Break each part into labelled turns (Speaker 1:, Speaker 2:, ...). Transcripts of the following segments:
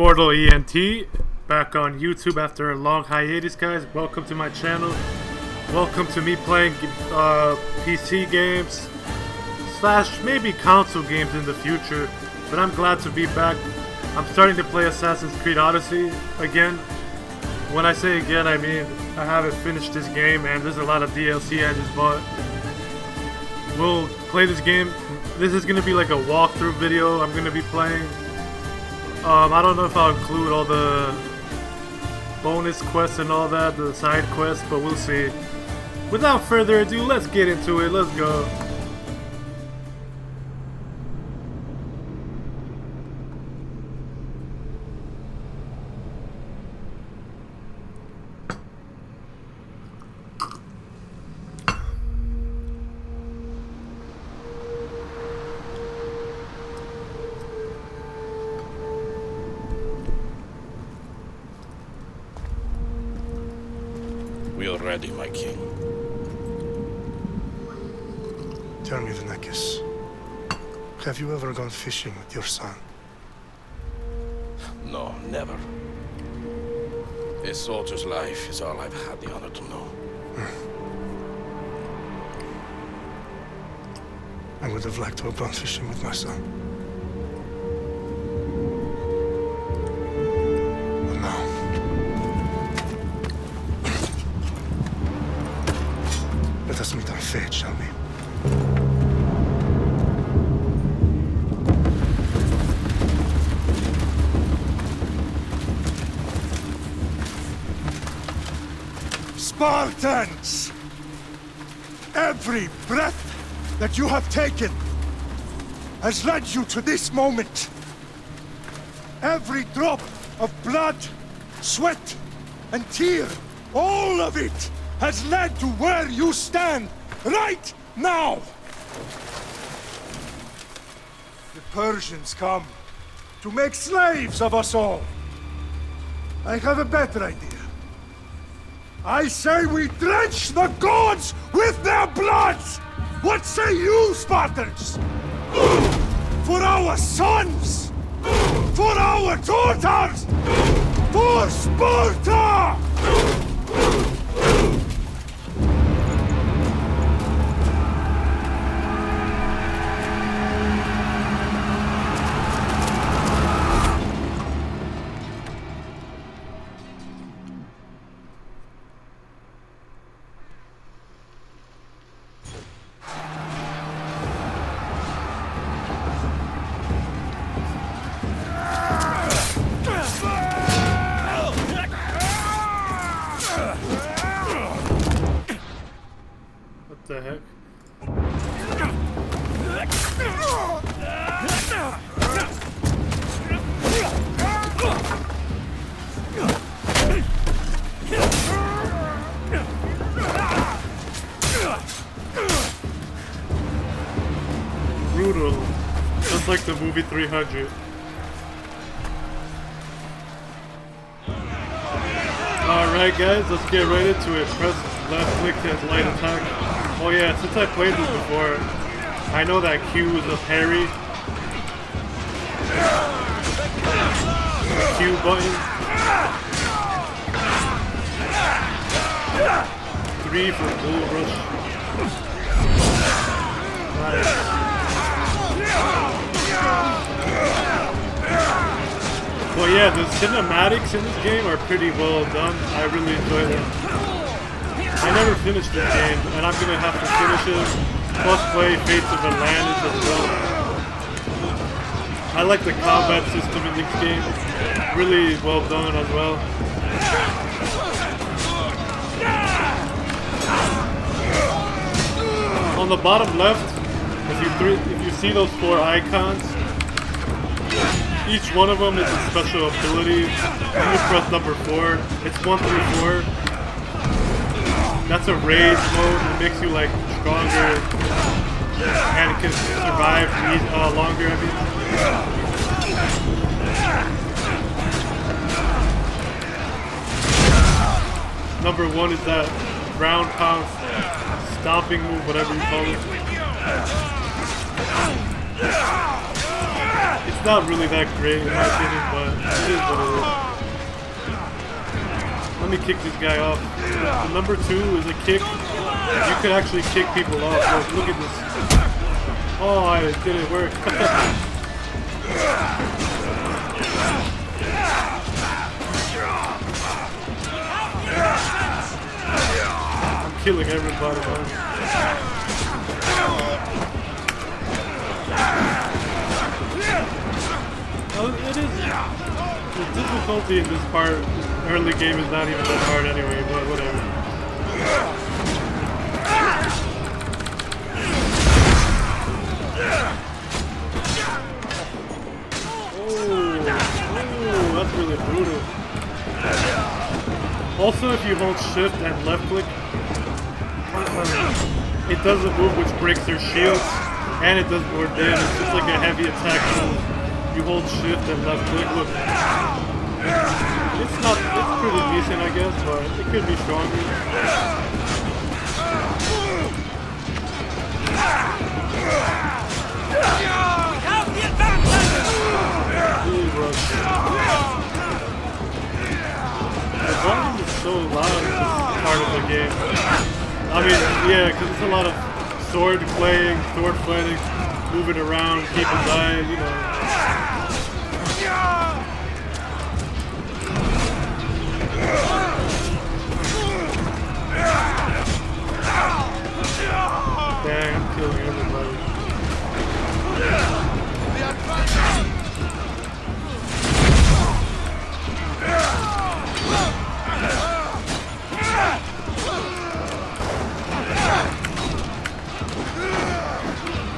Speaker 1: Immortal ENT, back on YouTube after a long hiatus, guys. Welcome to my channel. Welcome to me playing PC games / maybe console games in the future. But I'm glad to be back. I'm starting to play Assassin's Creed Odyssey again. When I say again, I mean I haven't finished this game and there's a lot of DLC I just bought. We'll play this game. This is gonna be like a walkthrough video I'm gonna be playing. I don't know if I'll include all the bonus quests and all that, the side quests, but we'll see. Without further ado, let's get into it. Let's go.
Speaker 2: We are ready, my king.
Speaker 3: Tell me, Vinicius, have you ever gone fishing with your son?
Speaker 2: No, never. A soldier's life is all I've had the honor to know.
Speaker 3: I would have liked to have gone fishing with my son. But now, let us meet on fate, shall we?
Speaker 4: Spartans! Every breath that you have taken has led you to this moment. Every drop of blood, sweat, and tear, all of it has led to where you stand right now. The Persians come to make slaves of us all. I have a better idea. I say we drench the gods with their blood! What say you, Spartans? For our sons! For our daughters! For Sparta!
Speaker 1: What the heck? Brutal. Just like the movie 300. Alright guys, let's get right into it. Press left click as light attack. Oh yeah, since I played this before, I know that Q is a parry. Q button. 3 for bull rush. Nice. Well yeah, the cinematics in this game are pretty well done. I really enjoy them. I never finished this game, and I'm gonna have to finish it, plus play Fates of Atlantis as well. I like the combat system in this game. Really well done as well. On the bottom left, if you see those 4 icons, each one of them is a special ability. I'm gonna press number 4. It's 1 through 4. That's a rage mode. It makes you like stronger and it can survive longer. I mean, number 1 is that ground pound stomping move, whatever you call it. It's not really that great in my opinion, but it is what it is. Let me kick this guy off. The number 2 is a kick. You could actually kick people off. Look at this. Oh, it didn't work. I'm killing everybody, man. It is. The difficulty in this part, early game, is not even that hard anyway, but whatever. Oh, that's really brutal. Also, if you hold shift and left click, it does a move which breaks their shields, and it does more damage. It's like a heavy attack move. You hold shift and left click. Look, it's pretty decent, I guess, but it could be stronger. The volume is so loud in this part of the game. I mean, yeah, because it's a lot of sword playing, sword fighting, moving around, people dying, you know. Dang, I'm killing everybody.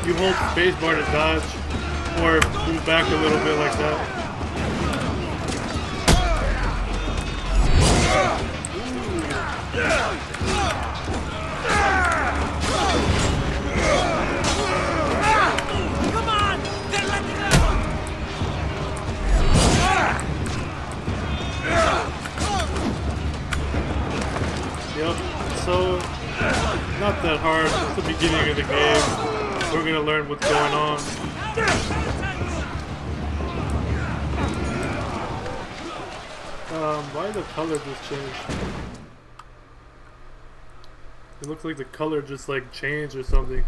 Speaker 1: You hold spacebar to dodge, or move back a little bit like that.
Speaker 5: Come on! They're letting go!
Speaker 1: Yep, so not that hard. It's the beginning of the game. We're gonna learn what's going on. Why did the color just change? It looks like the color just like changed or something.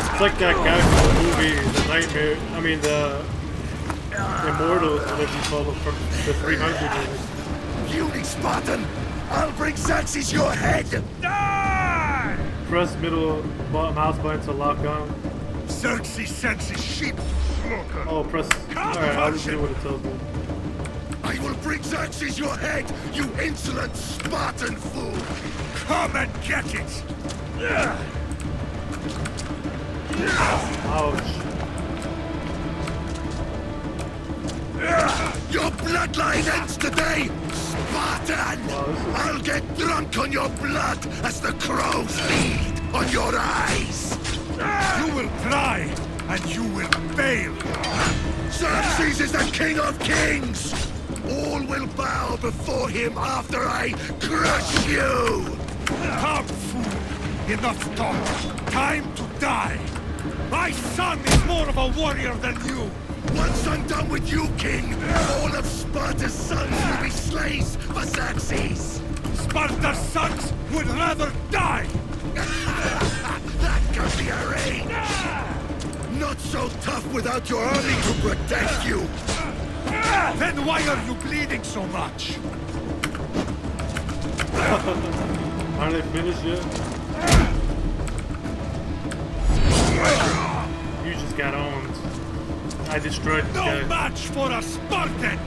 Speaker 1: It's like that guy from the movie, The Nightmare. I mean, the Immortals, whatever you call them, from the 300 movies.
Speaker 6: Puny Spartan! I'll bring Xerxes your head!
Speaker 5: Die!
Speaker 1: Press middle mouse button to lock on.
Speaker 4: Xerxes sends his sheep.
Speaker 1: Oh, press. Alright, I'll just do what it tells me.
Speaker 6: I will bring Xerxes your head, you insolent Spartan fool!
Speaker 4: Come and get it!
Speaker 1: Ouch.
Speaker 6: Your bloodline ends today, Spartan! I'll get drunk on your blood as the crows feed on your eyes!
Speaker 4: You will try, and you will fail.
Speaker 6: Xerxes is the king of kings! All will bow before him after I crush you!
Speaker 4: Come, fool. Enough talk. Time to die. My son is more of a warrior than you.
Speaker 6: Once I'm done with you, king, all of Sparta's sons will be slaves for Xerxes!
Speaker 4: Sparta's sons would rather die.
Speaker 6: That can be arranged! Not so tough without your army to protect you!
Speaker 4: Then why are you bleeding so much?
Speaker 1: Are they finished yet? You just got owned. I destroyed this guy.
Speaker 4: No match for a Spartan!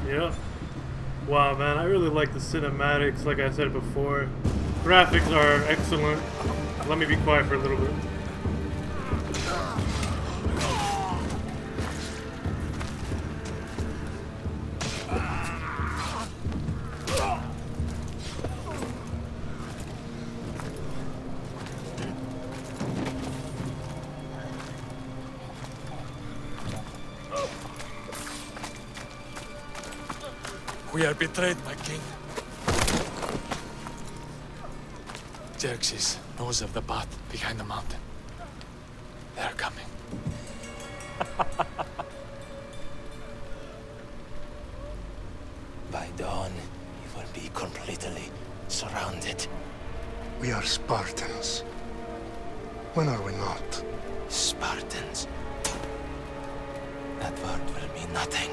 Speaker 1: Yeah. Wow, man, I really like the cinematics, like I said before. Graphics are excellent. Let me be quiet for a little bit.
Speaker 4: We are betrayed, my king.
Speaker 7: Xerxes knows of the path behind the mountain. They're coming.
Speaker 6: By dawn, you will be completely surrounded.
Speaker 3: We are Spartans. When are we not?
Speaker 6: Spartans. That word will mean nothing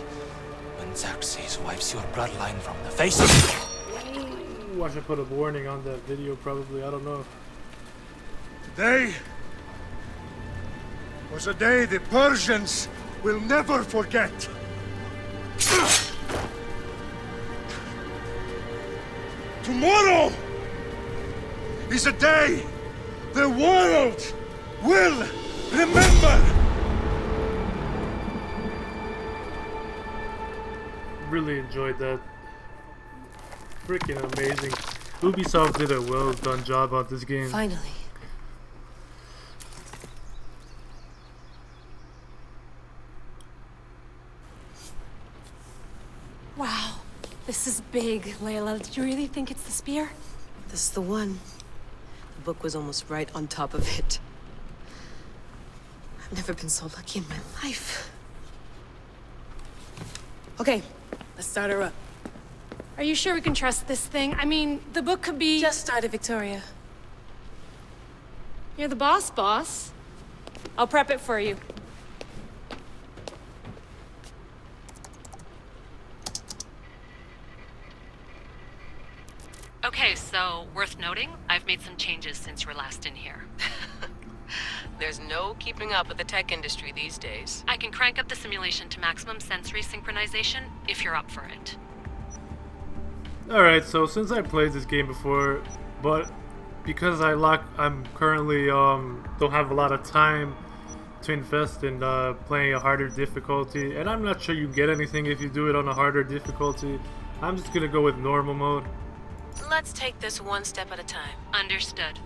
Speaker 6: when Xerxes wipes your bloodline from the face.
Speaker 1: Ooh, I should put a warning on that video probably, I don't know.
Speaker 4: Today was a day the Persians will never forget. Tomorrow is a day the world will remember.
Speaker 1: Really enjoyed that. Freaking amazing. Ubisoft did a well done job on this game.
Speaker 8: Finally.
Speaker 9: Wow, this is big, Layla. Did you really think it's the spear?
Speaker 8: This is the one. The book was almost right on top of it. I've never been so lucky in my life. Okay, let's start her up.
Speaker 9: Are you sure we can trust this thing? I mean, the book could be...
Speaker 8: Just started, Victoria.
Speaker 9: You're the boss. I'll prep it for you.
Speaker 10: Okay, so, worth noting, I've made some changes since you were last in here.
Speaker 8: There's no keeping up with the tech industry these days.
Speaker 10: I can crank up the simulation to maximum sensory synchronization if you're up for it.
Speaker 1: Alright, so since I played this game before, but because I'm currently don't have a lot of time to invest in playing a harder difficulty, and I'm not sure you get anything if you do it on a harder difficulty, I'm just gonna go with normal mode.
Speaker 8: Let's take this one step at a time.
Speaker 10: Understood.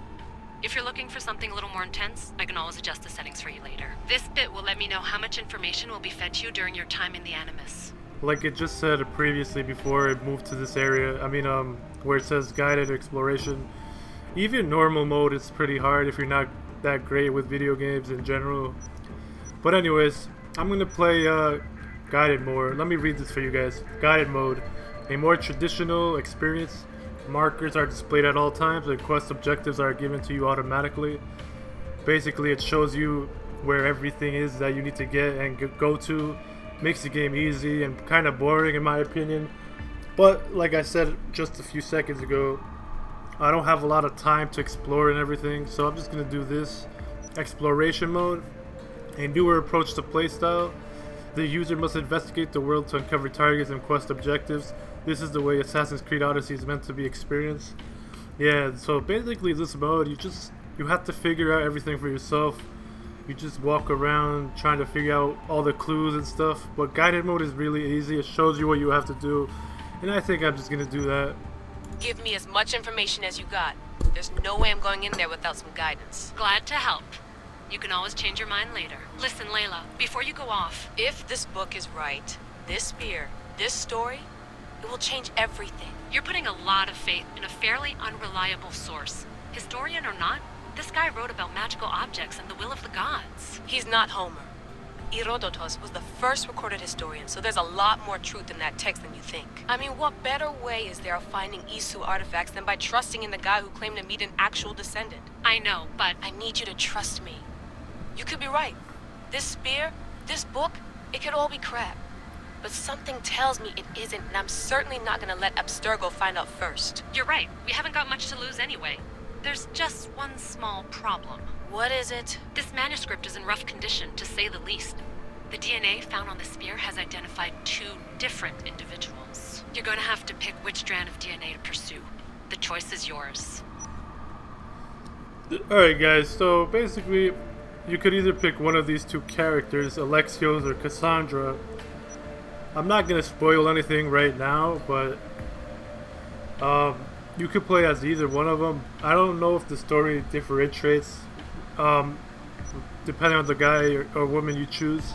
Speaker 10: If you're looking for something a little more intense, I can always adjust the settings for you later. This bit will let me know how much information will be fed to you during your time in the Animus.
Speaker 1: Like it just said previously before it moved to this area, where it says guided exploration. Even normal mode is pretty hard if you're not that great with video games in general. But anyways, I'm gonna play guided mode. Let me read this for you guys. Guided mode. A more traditional experience. Markers are displayed at all times and quest objectives are given to you automatically. Basically it shows you where everything is that you need to get and go to. Makes the game easy and kind of boring in my opinion. But like I said just a few seconds ago, I don't have a lot of time to explore and everything, so I'm just going to do this. Exploration mode. A newer approach to playstyle. The user must investigate the world to uncover targets and quest objectives. This is the way Assassin's Creed Odyssey is meant to be experienced. Yeah, so basically this mode, you have to figure out everything for yourself. You just walk around trying to figure out all the clues and stuff. But guided mode is really easy. It shows you what you have to do. And I think I'm just going to do that.
Speaker 8: Give me as much information as you got. There's no way I'm going in there without some guidance.
Speaker 10: Glad to help. You can always change your mind later. Listen, Layla, before you go off...
Speaker 8: If this book is right, this spear, this story, it will change everything.
Speaker 10: You're putting a lot of faith in a fairly unreliable source. Historian or not, this guy wrote about magical objects and the will of the gods.
Speaker 8: He's not Homer. Herodotus was the first recorded historian, so there's a lot more truth in that text than you think. I mean, what better way is there of finding Isu artifacts than by trusting in the guy who claimed to meet an actual descendant?
Speaker 10: I know, but...
Speaker 8: I need you to trust me. You could be right. This spear, this book, it could all be crap. But something tells me it isn't, and I'm certainly not gonna let Abstergo find out first.
Speaker 10: You're right. We haven't got much to lose anyway. There's just one small problem.
Speaker 8: What is it?
Speaker 10: This manuscript is in rough condition, to say the least. The DNA found on the spear has identified 2 different individuals. You're gonna have to pick which strand of DNA to pursue. The choice is yours.
Speaker 1: Alright guys, so basically you could either pick one of these 2 characters, Alexios or Cassandra. I'm not gonna spoil anything right now, but you could play as either one of them. I don't know if the story differentiates depending on the guy or woman you choose.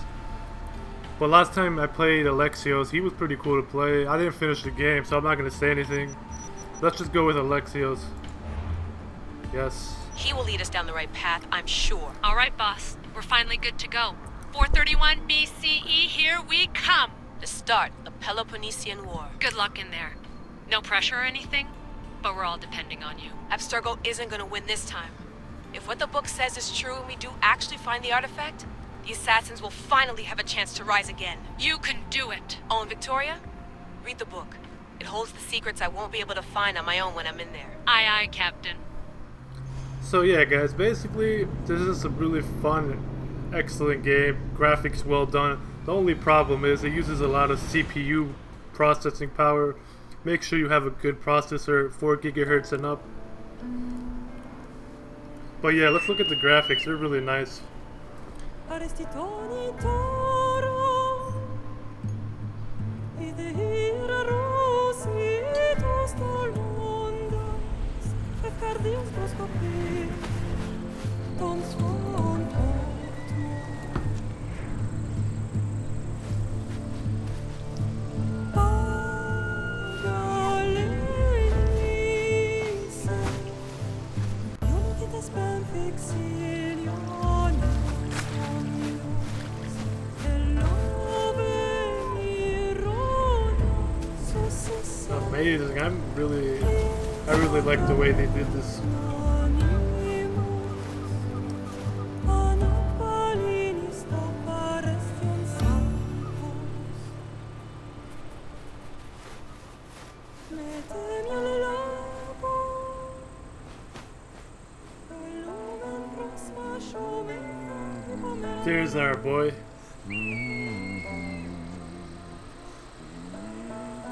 Speaker 1: But last time I played Alexios, he was pretty cool to play. I didn't finish the game, so I'm not gonna say anything. Let's just go with Alexios. Yes.
Speaker 8: He will lead us down the right path, I'm sure.
Speaker 10: All right, boss. We're finally good to go. 431 BCE, here we come.
Speaker 8: The start of the Peloponnesian War.
Speaker 10: Good luck in there. No pressure or anything, but we're all depending on you.
Speaker 8: Abstergo isn't gonna win this time. If what the book says is true and we do actually find the artifact, the assassins will finally have a chance to rise again.
Speaker 10: You can do it.
Speaker 8: Oh, and Victoria? Read the book. It holds the secrets I won't be able to find on my own when I'm in there.
Speaker 10: Aye, aye, Captain.
Speaker 1: So yeah, guys, basically, this is a really fun, excellent game. Graphics well done. The only problem is it uses a lot of CPU processing power. Make sure you have a good processor, 4 gigahertz and up. But yeah, let's look at the graphics. They're really nice. Amazing. I really like the way they did this. There's our boy.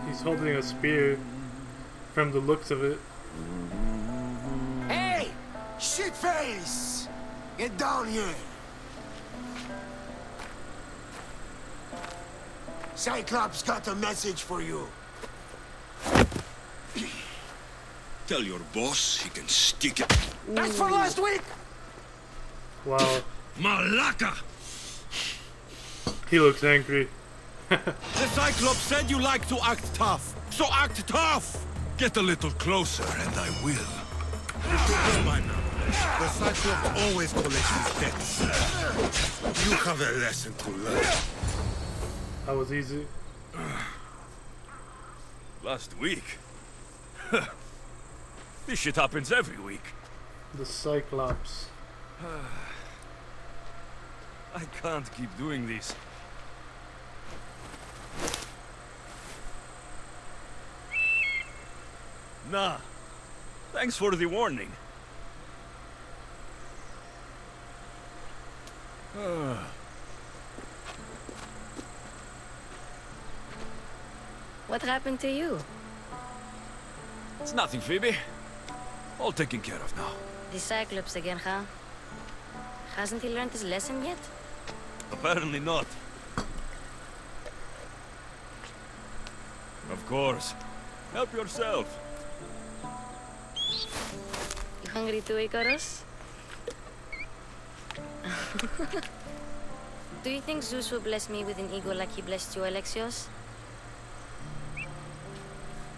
Speaker 1: He's holding a spear from the looks of it.
Speaker 6: Hey! Shitface! Get down here! Cyclops got a message for you.
Speaker 11: Tell your boss he can stick it.
Speaker 6: That's for last week!
Speaker 1: Wow.
Speaker 11: Malaka!
Speaker 1: He looks angry.
Speaker 11: The Cyclops said you like to act tough, so act tough! Get a little closer and I will. By now, the Cyclops always collects his debts. You have a lesson to learn.
Speaker 1: That was easy.
Speaker 11: Last week? This shit happens every week.
Speaker 1: The Cyclops.
Speaker 11: I can't keep doing this. Nah. Thanks for the warning.
Speaker 12: What happened to you?
Speaker 11: It's nothing, Phoebe. All taken care of now.
Speaker 12: The Cyclops again, huh? Hasn't he learned his lesson yet?
Speaker 11: Apparently not. Of course. Help yourself.
Speaker 12: You hungry too, Icarus? Do you think Zeus will bless me with an ego like he blessed you, Alexios?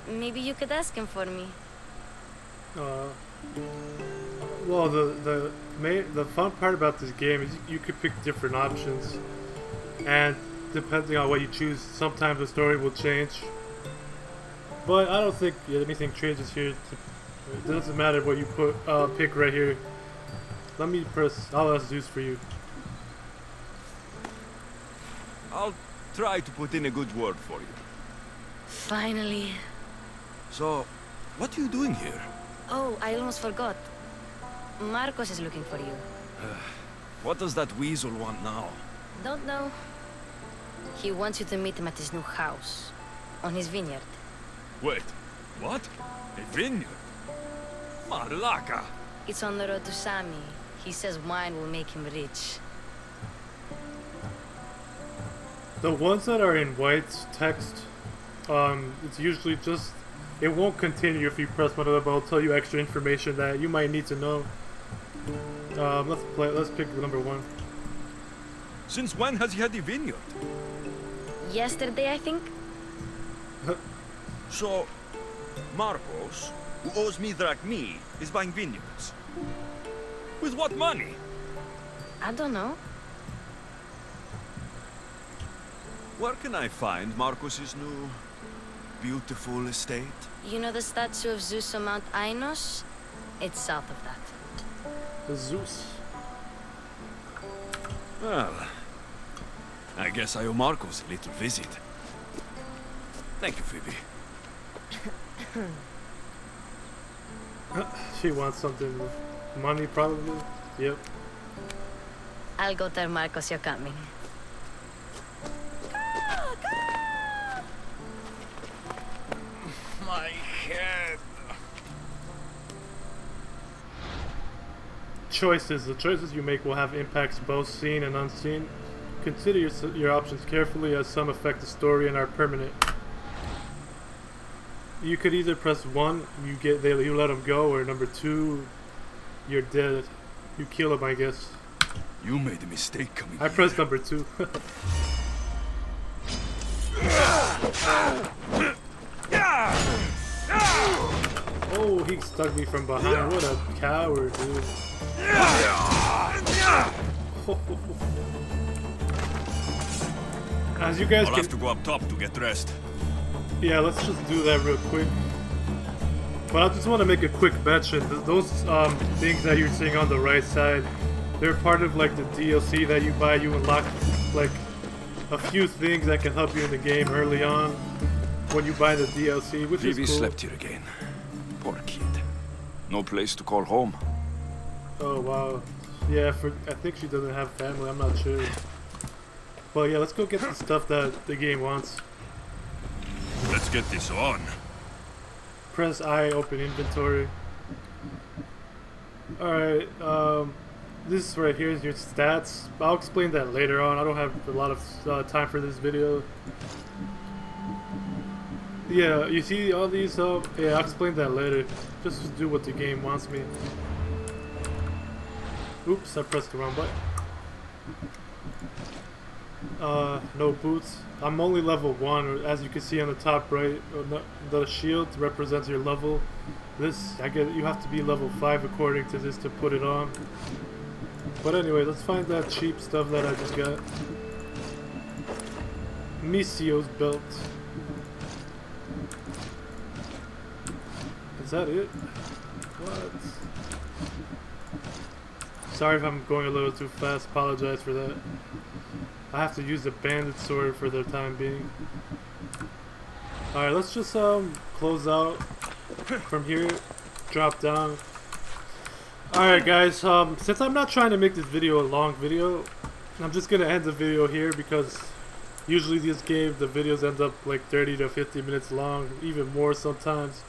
Speaker 12: Maybe you could ask him for me.
Speaker 1: Well, the fun part about this game is you could pick different options, and depending on what you choose, sometimes the story will change. But I don't think anything changes here. It doesn't matter what you pick right here. Let me press. I'll ask Zeus for you.
Speaker 11: I'll try to put in a good word for you.
Speaker 12: Finally.
Speaker 11: So, what are you doing here?
Speaker 12: Oh, I almost forgot. Marcos is looking for you.
Speaker 11: What does that weasel want now?
Speaker 12: Don't know. He wants you to meet him at his new house. On his vineyard.
Speaker 11: Wait, what? A vineyard? Malaka!
Speaker 12: It's on the road to Sami. He says wine will make him rich.
Speaker 1: The ones that are in white text, it's usually just, it won't continue if you press one of them, but it'll tell you extra information that you might need to know. Let's pick number 1.
Speaker 11: Since when has he had a vineyard?
Speaker 12: Yesterday, I think.
Speaker 11: So, Marcos, who owes me drachmi, is buying vineyards.
Speaker 5: With what money?
Speaker 12: I don't know.
Speaker 5: Where can I find Marcus's new beautiful estate?
Speaker 12: You know the statue of Zeus on Mount Ainos? It's south of that.
Speaker 1: The Zeus.
Speaker 5: Well, I guess I owe Marcus a little visit. Thank you, Phoebe.
Speaker 1: She wants something with money, probably. Yep.
Speaker 12: I'll go tell Marcos you're coming.
Speaker 5: My head.
Speaker 1: Choices. The choices you make will have impacts both seen and unseen. Consider your options carefully, as some affect the story and are permanent. You could either press 1, you let him go, or number 2, you're dead. You kill him, I guess.
Speaker 5: You made a mistake coming
Speaker 1: I pressed number 2. Oh, he stuck me from behind. What a coward, dude. As you guys
Speaker 5: I'll have to go up top to get dressed.
Speaker 1: Yeah, let's just do that real quick. But I just want to make a quick mention. Those things that you're seeing on the right side, they're part of like the DLC that you buy. You unlock like a few things that can help you in the game early on when you buy the DLC, which is cool.
Speaker 5: Slept here again. Poor kid. No place to call home.
Speaker 1: Oh wow. Yeah, I think she doesn't have family. I'm not sure. Well, yeah, let's go get the stuff that the game wants.
Speaker 5: Let's get this on.
Speaker 1: Press I, open inventory. Alright, this right here is your stats. I'll explain that later on. I don't have a lot of time for this video. Yeah, you see all these, yeah, I'll explain that later. Just do what the game wants me. Oops, I pressed the wrong button. No boots. I'm only level 1, as you can see on the top right. The shield represents your level. This, I get, you have to be level 5 according to this to put it on. But anyway, let's find that cheap stuff that I just got. Misio's belt. Is that it? What? Sorry if I'm going a little too fast. Apologize for that. I have to use the bandit sword for the time being. Alright, let's just close out from here. Drop down. Alright guys, since I'm not trying to make this video a long video, I'm just gonna end the video here because usually this game, the videos end up like 30 to 50 minutes long, even more sometimes.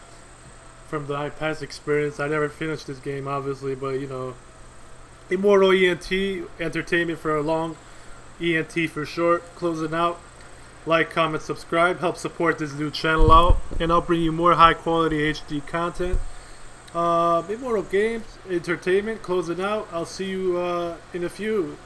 Speaker 1: From the past experience, I never finished this game obviously, but you know, Immortal ENT, Entertainment for a long, ENT for short, closing out. Like, comment, subscribe, help support this new channel out, and I'll bring you more high quality HD content. Immortal Games, Entertainment, closing out. I'll see you in a few.